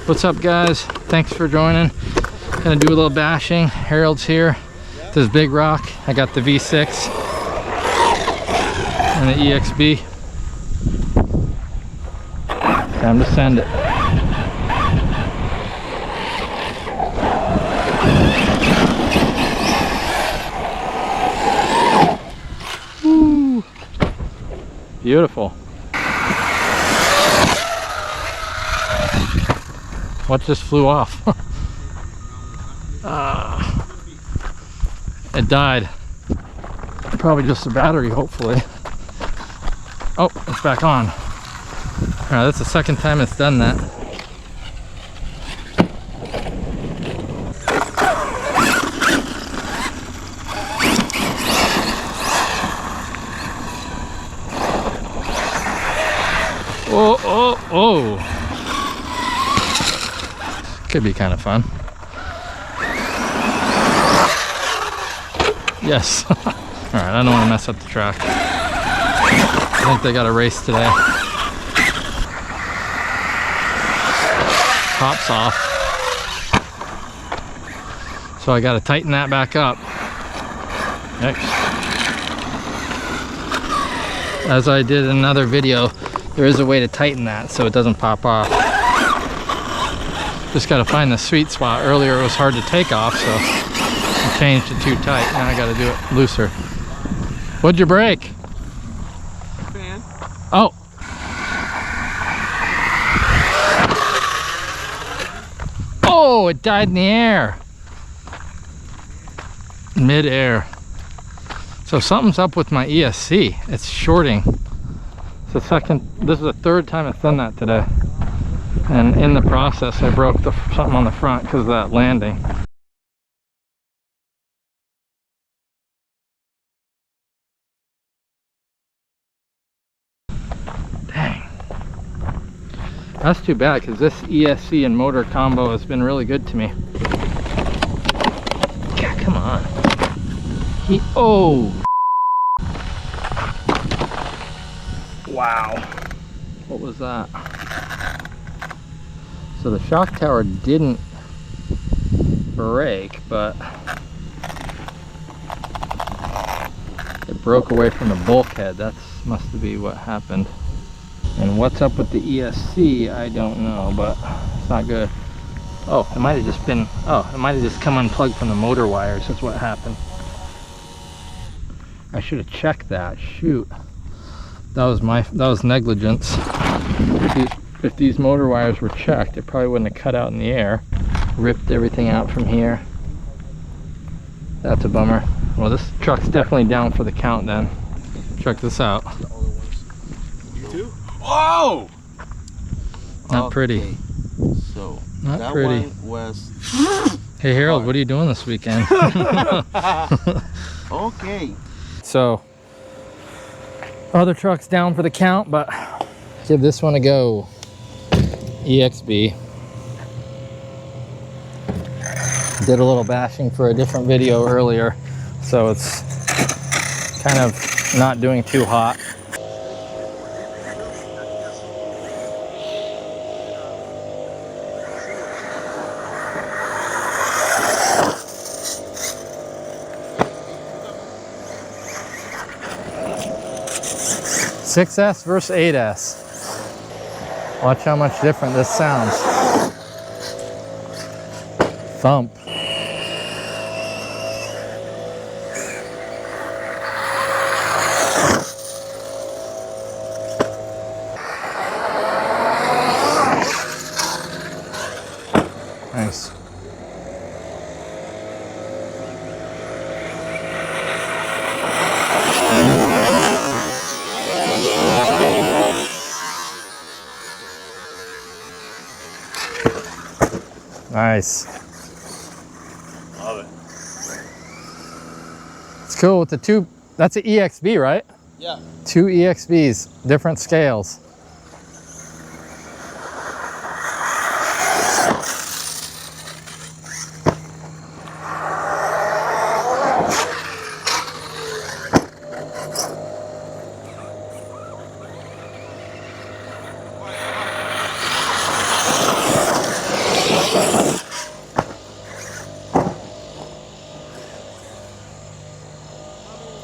What's up, guys? Thanks for joining. Gonna do a little bashing. Harold's here. This is Big Rock. I got the V6 and the EXB. Time to send it. Woo. Beautiful. What just flew off? It died. Probably just the battery, hopefully. Oh, it's back on. Alright, that's the second time it's done that. Oh, oh, oh. Could be kind of fun. Yes. Alright, I don't want to mess up the track. I think they got a race today. Tops off. So I got to tighten that back up. Next. As I did in another video, there is a way to tighten that so it doesn't pop off. Just got to find the sweet spot. Earlier it was hard to take off, so I changed it too tight. Now I got to do it looser. What'd you break? Fan. Oh. Oh, it died in the air. Mid-air. So something's up with my ESC. It's shorting. This is the third time it's done that today. And in the process, I broke something on the front because of that landing. Dang. That's too bad because this ESC and motor combo has been really good to me. God, come on. Oh! Wow. What was that? So the shock tower didn't break, but it broke away from the bulkhead. That must be what happened. And what's up with the ESC, I don't know, but it's not good. Oh, it might have just been, oh, it might have just come unplugged from the motor wires. That's what happened. I should have checked that. Shoot. That was negligence. If these motor wires were checked, it probably wouldn't have cut out in the air. Ripped everything out from here. That's a bummer. Well, this truck's definitely down for the count then. Check this out. You too? Whoa! Not pretty. So not that pretty. One was. Hey Harold, what are you doing this weekend? Okay. So, other truck's down for the count, but give this one a go. EXB. Did a little bashing for a different video earlier, so it's kind of not doing too hot. .6S versus 8S. Watch how much different this sounds. Thump. Nice. Nice. Love it. It's cool with the two, that's an EXB, right? Yeah. Two EXBs, different scales.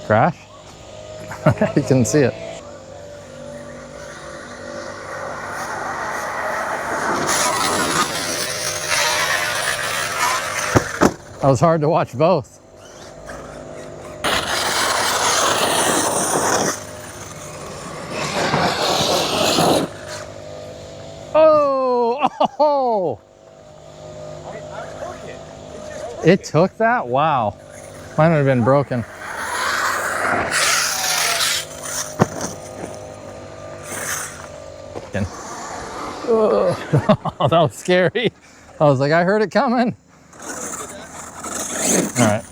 Crash? You can see it. That was hard to watch both. Oh! It took that? Wow. Mine would have been broken. Oh, that was scary. I was like, I heard it coming. All right.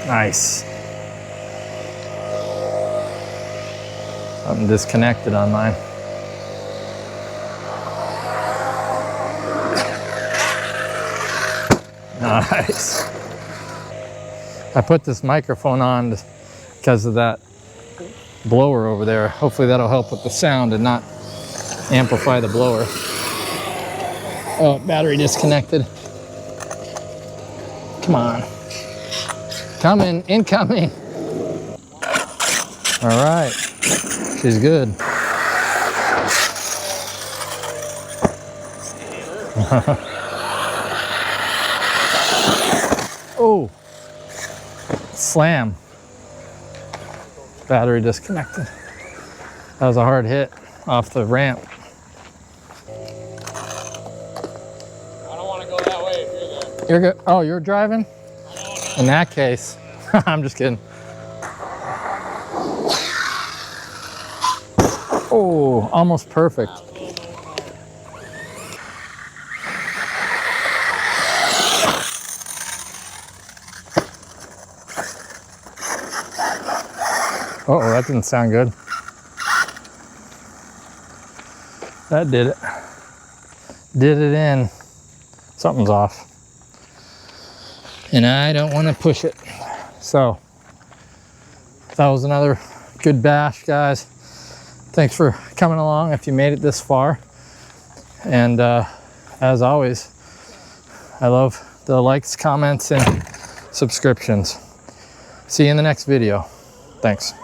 Nice. Something disconnected on mine. Nice. I put this microphone on because of that blower over there. Hopefully that'll help with the sound and not amplify the blower. Oh, battery disconnected. Come on. Coming, incoming. All right, she's good. Oh, slam. Battery disconnected. That was a hard hit off the ramp. I don't want to go that way if you're there. You're good. Oh, you're driving? In that case, I'm just kidding. Oh, almost perfect. Uh-oh, that didn't sound good. That did it. Did it in. Something's off. And I don't want to push it. So, that was another good bash, guys. Thanks for coming along if you made it this far. And as always, I love the likes, comments, and subscriptions. See you in the next video. Thanks.